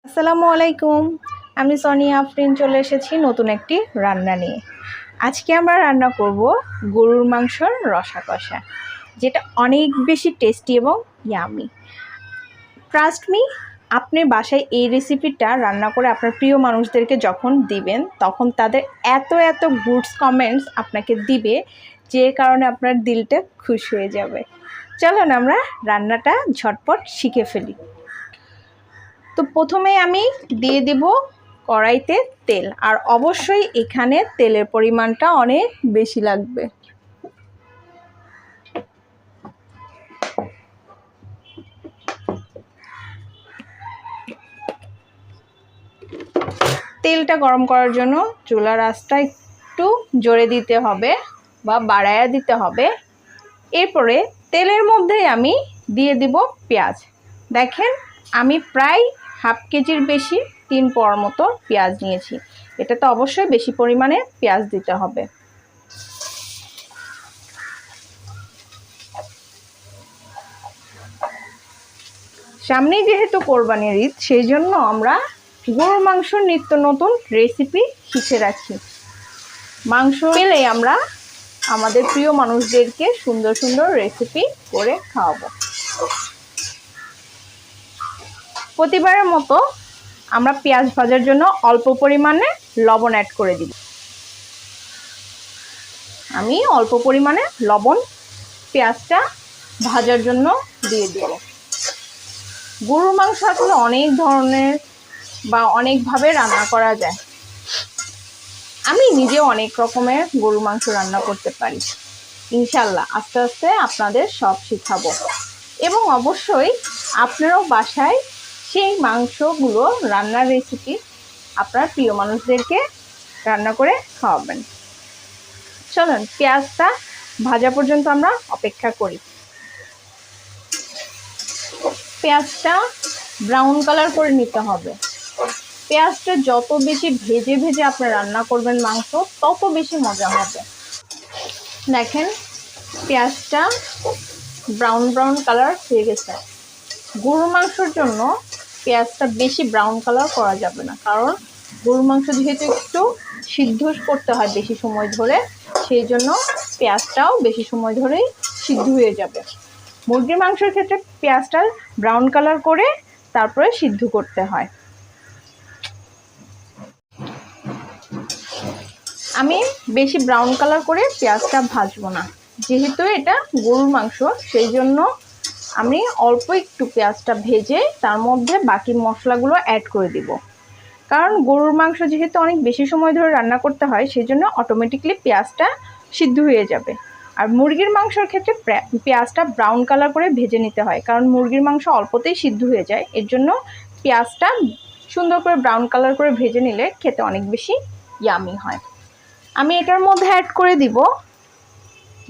আসসালামু আলাইকুম। আমি সোনিয়া আফরিন চলে এসেছি নতুন একটি রান্না নিয়ে। আজকে আমরা রান্না করব গরুর মাংসর রসা কষা, যেটা অনেক বেশি টেস্টি এবং ইয়ামি। ট্রাস্ট মি, আপনি বাসায় এই রেসিপিটা রান্না করে আপনার প্রিয় মানুষদেরকে যখন দিবেন, তখন তাদের এত এত গুডস কমেন্টস আপনাকে দিবে, যে কারণে আপনার দিলটা খুশ হয়ে যাবে। চলুন আমরা রান্নাটা ঝটপট শিখে ফেলি। তো প্রথমেই আমি দিয়ে দেব কড়াইতে তেল, আর অবশ্যই এখানে তেলের পরিমাণটা অনেক বেশি লাগবে। তেলটা গরম করার জন্য চুলার আঁচটা একটু জোরে দিতে হবে বা বাড়ায়া দিতে হবে। এরপরে তেলের মধ্যেই আমি দিয়ে দিব পেঁয়াজ। দেখেন, আমি প্রায় হাফ কেজির বেশি 3 পোয়ার মতো পেঁয়াজ নিয়েছি। এটাতে অবশ্যই বেশি পরিমাণে পেঁয়াজ দিতে হবে। সামনেই যেহেতু কোরবানির ঈদ, সেই জন্য আমরা গরুর মাংসর নিত্য নতুন রেসিপি শিখে রাখি। মাংস পেলেই আমরা আমাদের প্রিয় মানুষদেরকে সুন্দর সুন্দর রেসিপি করে খাওয়াবো। প্রতিবারের মতো আমরা পেঁয়াজ ভাজার জন্য অল্প পরিমাণে লবণ অ্যাড করে দিব। আমি অল্প পরিমাণে লবণ পেঁয়াজটা ভাজার জন্য দিয়ে দেব। গরুর মাংস আসলে অনেক ধরনের বা অনেকভাবে রান্না করা যায়। আমি নিজে অনেক রকমের গরুর মাংস রান্না করতে পারি। ইনশাল্লাহ আস্তে আস্তে আপনাদের সব শিখাবো, এবং অবশ্যই আপনারাও বাসায় সেই মাংসগুলো রান্নার রেসিপি আপনার প্রিয় মানুষদেরকে রান্না করে খাওয়াবেন। চলুন পেঁয়াজটা ভাজা পর্যন্ত আমরা অপেক্ষা করি। পেঁয়াজটা ব্রাউন কালার করে নিতে হবে। পেঁয়াজটা যত বেশি ভেজে ভেজে আপনি রান্না করবেন মাংস, তত বেশি মজা হবে। দেখেন, পেঁয়াজটা ব্রাউন ব্রাউন কালার হয়ে গেছে। গরুর মাংসর জন্য পেঁয়াজটা বেশি ব্রাউন কালার করা যাবে না, কারণ গরুর মাংস যেহেতু একটু সিদ্ধ করতে হয় বেশি সময় ধরে, সেই জন্য পেঁয়াজটাও বেশি সময় ধরেই সিদ্ধ হয়ে যাবে। মুরগির মাংসের ক্ষেত্রে পেঁয়াজটা ব্রাউন কালার করে তারপরে সিদ্ধ করতে হয়। আমি বেশি ব্রাউন কালার করে পেঁয়াজটা ভাজবো না, যেহেতু এটা গরুর মাংস, সেই জন্য আমি অল্প একটু পেঁয়াজটা ভেজে তার মধ্যে বাকি মশলাগুলো অ্যাড করে দিব। কারণ গরুর মাংস যেহেতু অনেক বেশি সময় ধরে রান্না করতে হয়, সেই জন্য অটোমেটিকলি পেঁয়াজটা সিদ্ধ হয়ে যাবে। আর মুরগির মাংসের ক্ষেত্রে পেঁয়াজটা ব্রাউন কালার করে ভেজে নিতে হয়, কারণ মুরগির মাংস অল্পতেই সিদ্ধ হয়ে যায়। এর জন্য পেঁয়াজটা সুন্দর করে ব্রাউন কালার করে ভেজে নিলে খেতে অনেক বেশি ইয়ামি হয়। আমি এটার মধ্যে অ্যাড করে দিব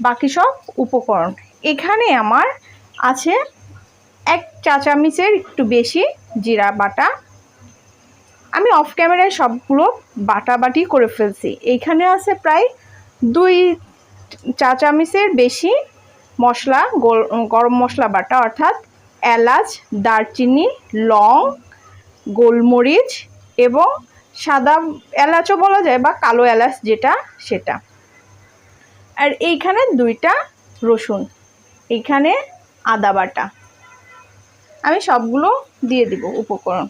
বাকি সব উপকরণ। এখানে আমার আছে 1 চা চামচের একটু বেশি জিরা বাটা। আমি অফ ক্যামেরায় সবগুলো বাটাবাটি করে ফেলছি। এইখানে আছে প্রায় 2 চা চামচের বেশি মশলা, গরম মশলা বাটা, অর্থাৎ এলাচ, দারচিনি, লং, গোলমরিচ এবং সাদা এলাচও বলা যায় বা কালো এলাচ যেটা, সেটা। আর এইখানে 2টা রসুন, এইখানে আদা বাটা। আমি সবগুলো দিয়ে দিব উপকরণ।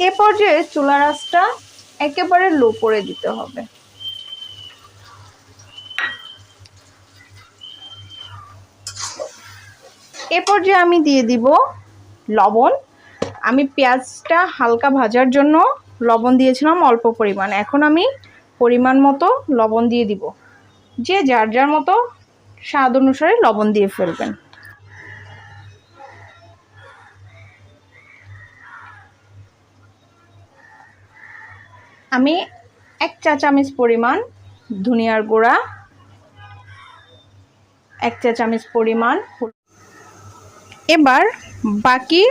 এ পর্যায়ে চুলার আঁচটা একেবারে লো করে দিতে হবে। এ পর্যায়ে আমি দিয়ে দিব লবণ। আমি পেঁয়াজটা হালকা ভাজার জন্য লবণ দিয়েছিলাম অল্প পরিমাণ, এখন আমি পরিমাণ মতো লবণ দিয়ে দিব। যে যার যার মতো স্বাদ অনুসারে লবণ দিয়ে ফেলবেন। আমি 1 চা চামচ পরিমাণ ধনিয়ার গুঁড়া, 1 চা চামচ পরিমাণ। এবার বাকি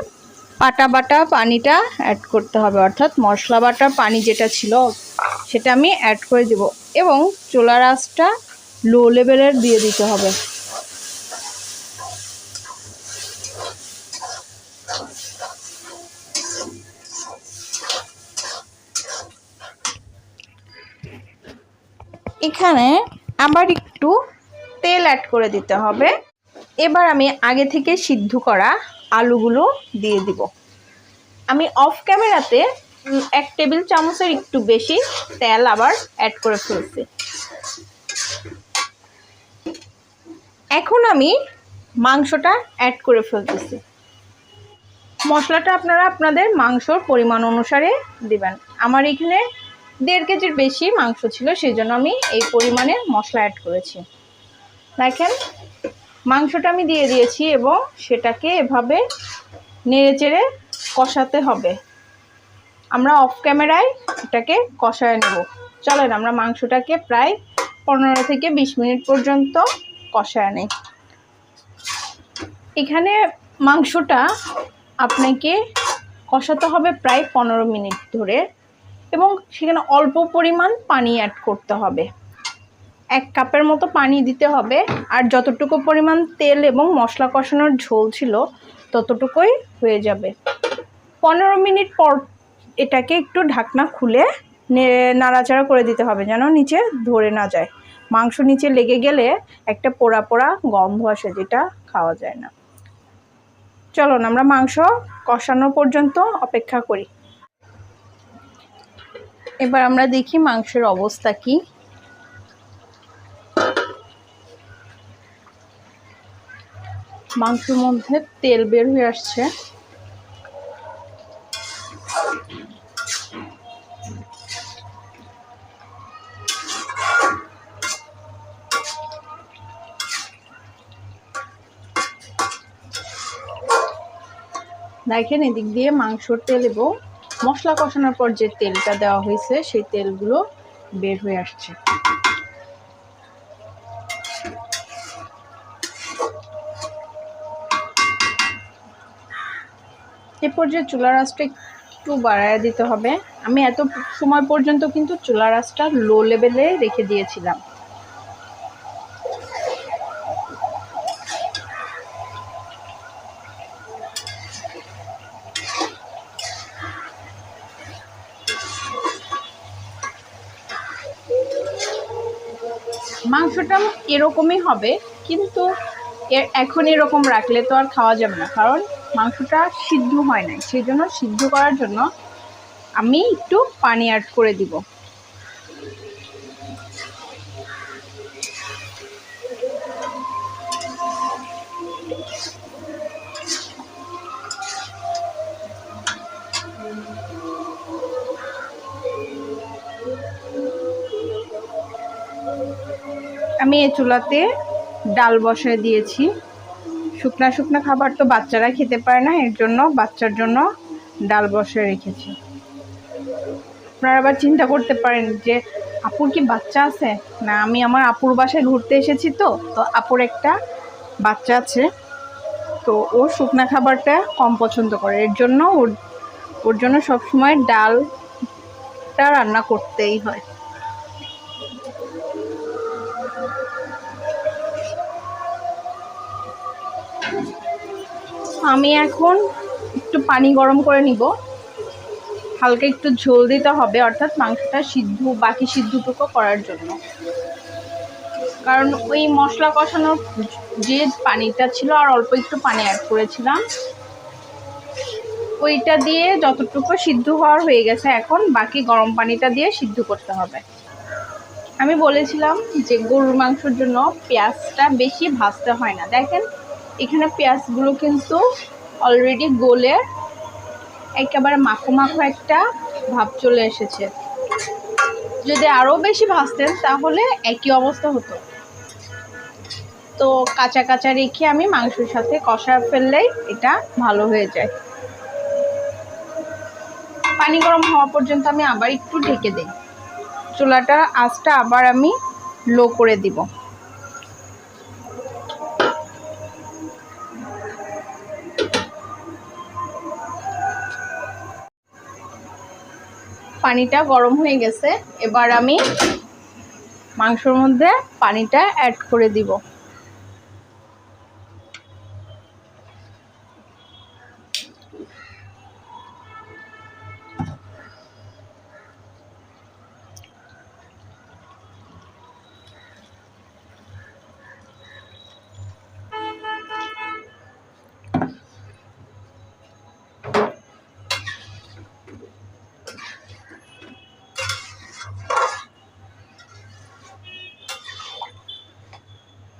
বাটা পানিটা অ্যাড করতে হবে, অর্থাৎ মশলা বাটা পানি যেটা ছিল সেটা আমি অ্যাড করে দেব, এবং চুলার আঁচটা লো লেভেলের দিয়ে দিতে হবে। এখানে আবার একটু তেল অ্যাড করে দিতে হবে। এবার আমি আগে থেকে সিদ্ধ করা আলুগুলো দিয়ে দিব। আমি অফ ক্যামেরাতে 1 টেবিল চামচের একটু বেশি তেল আবার অ্যাড করে ফেলছি। এখন আমি মাংসটা অ্যাড করে ফেলতেছি। মশলাটা আপনারা আপনাদের মাংসর পরিমাণ অনুসারে দিবেন। আমার এখানে 1.5 কেজির বেশি মাংস ছিল, সেই জন্য আমি এই পরিমাণে মশলা অ্যাড করেছি। দেখেন মাংসটা আমি দিয়ে দিয়েছি এবং সেটাকে এভাবে নেড়েচেড়ে কষাতে হবে। আমরা অফ ক্যামেরায় এটাকে কষায় নেব। চলেন আমরা মাংসটাকে প্রায় 15 থেকে 20 মিনিট পর্যন্ত কষায় নেই। এখানে মাংসটা আপনাকে কষাতে হবে প্রায় 15 মিনিট ধরে এবং সেখানে অল্প পরিমাণ পানি অ্যাড করতে হবে। 1 কাপের মতো পানি দিতে হবে, আর যতটুকু পরিমাণ তেল এবং মশলা কষানোর ঝোল ছিল ততটুকুই হয়ে যাবে। 15 মিনিট পর এটাকে একটু ঢাকনা খুলে নাড়াচাড়া করে দিতে হবে যেন নিচে ধরে না যায়। মাংস নিচে লেগে গেলে একটা পোড়া পোড়া গন্ধ আসে, যেটা খাওয়া যায় না। চলুন আমরা মাংস কষানো পর্যন্ত অপেক্ষা করি। এবার আমরা দেখি মাংসের অবস্থা কি। মাংসের মধ্যে তেল বের হয়ে আসছে। দেখেন এদিক দিয়ে মাংসর তেল এবং মশলা কষানোর পর যে তেলটা দেওয়া হয়েছে সেই তেলগুলো বের হয়ে আসছে। এ পর্যায়ে চুলার আঁচটা একটু বাড়ায় দিতে হবে। আমি এত সময় পর্যন্ত কিন্তু চুলার আঁচটা লো লেভেলে রেখে দিয়েছিলাম। মাংসটা এরকমই হবে, কিন্তু এখন এরকম রাখলে তো আর খাওয়া যাবে না, কারণ মাংসটা সিদ্ধ হয় নাই। সেই জন্য সিদ্ধ করার জন্য আমি একটু পানি অ্যাড করে দিব। আমি এই চুলাতে ডাল বসায় দিয়েছি। শুকনা শুকনা খাবার তো বাচ্চারা খেতে পারে না, এর জন্য বাচ্চার জন্য ডাল বসায় রেখেছি। আপনারা আবার চিন্তা করতে পারেন যে আপুর কি বাচ্চা আছে? না, আমি আমার আপুর বাসায় ঘুরতে এসেছি, তো আপুর একটা বাচ্চা আছে, তো ও শুকনা খাবারটা কম পছন্দ করে, এর জন্য ওর জন্য সবসময় ডালটা রান্না করতেই হয়। আমি এখন একটু পানি গরম করে নিব। হালকা একটু ঝোল দিতে হবে, অর্থাৎ মাংসটা সিদ্ধ, বাকি সিদ্ধটুকু করার জন্য। কারণ ওই মশলা কষানোর যে পানিটা ছিল আর অল্প একটু পানি অ্যাড করেছিলাম, ওইটা দিয়ে যতটুকু সিদ্ধ হওয়ার হয়ে গেছে, এখন বাকি গরম পানিটা দিয়ে সিদ্ধ করতে হবে। আমি বলেছিলাম যে গরুর মাংসের জন্য পেঁয়াজটা বেশি ভাজতে হয় না। দেখেন এখানে পেঁয়াজগুলো কিন্তু অলরেডি গলে একেবারে মাখো মাখো একটা ভাব চলে এসেছে। যদি আরও বেশি ভাজতেন তাহলে একই অবস্থা হতো। তো কাঁচা কাঁচা রেখে আমি মাংসের সাথে কষা ফেললেই এটা ভালো হয়ে যায়। পানি গরম হওয়া পর্যন্ত আমি আবার একটু ঢেকে দিই। চুলাটা আঁচটা আবার আমি লো করে দিব। পানিটা গরম হয়ে গেছে, এবার আমি মাংসের মধ্যে পানিটা অ্যাড করে দিব।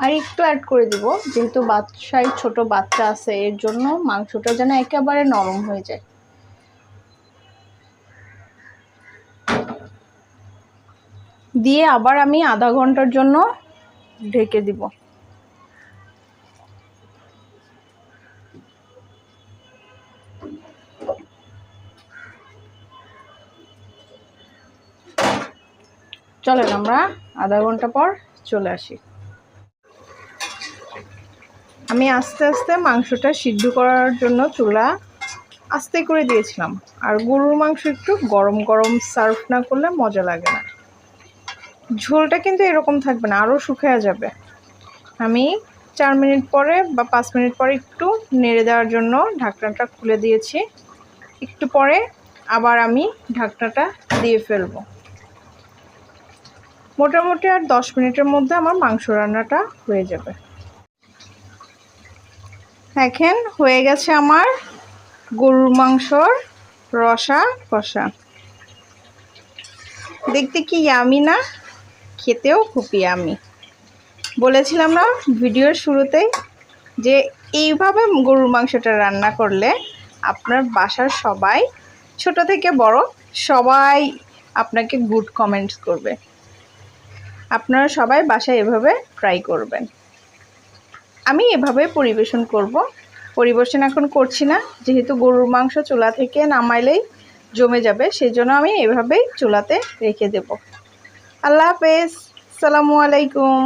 আর একটু অ্যাড করে দিব, যেহেতু বাচ্চায় ছোট বাচ্চা আছে, এর জন্য মাংসটা যেন একেবারে নরম হয়ে যায়। দিয়ে আবার আমি আধা ঘন্টার জন্য ঢেকে দিব। চলেন আমরা আধা ঘন্টা পর চলে আসি। আমি আস্তে আস্তে মাংসটা সিদ্ধ করার জন্য চুলা আস্তে করে দিয়েছিলাম। আর গরুর মাংস একটু গরম গরম সার্ভ না করলে মজা লাগে না। ঝোলটা কিন্তু এরকম থাকবে না, আরও শুকিয়ে যাবে। আমি 4 মিনিট পরে বা 5 মিনিট পরে একটু নেড়ে দেওয়ার জন্য ঢাকনাটা খুলে দিয়েছি। একটু পরে আবার আমি ঢাকনাটা দিয়ে ফেলবো। মোটামুটি আর 10 মিনিটের মধ্যে আমার মাংস রান্নাটা হয়ে যাবে। দেখেন হয়ে গেছে আমার গরুর মাংসর রসা কষা। দেখতে কি ইয়ামি না, খেতেও খুব ইয়ামি। বলেছিলাম না ভিডিওর শুরুতেই যে এইভাবে গরুর মাংসটা রান্না করলে আপনার বাসার সবাই, ছোট থেকে বড় সবাই আপনাকে গুড কমেন্টস করবে। আপনারা সবাই বাসায় এভাবে ট্রাই করবেন। আমি এভাবে পরিবেশন করব। পরিবেশন এখন করছি না, যেহেতু গরুর মাংস চুলা থেকে নামাইলেই জমে যাবে, সেই জন্য আমি এভাবেই চুলাতে রেখে দেব। আল্লাহ হাফেজ, আসসালামু আলাইকুম।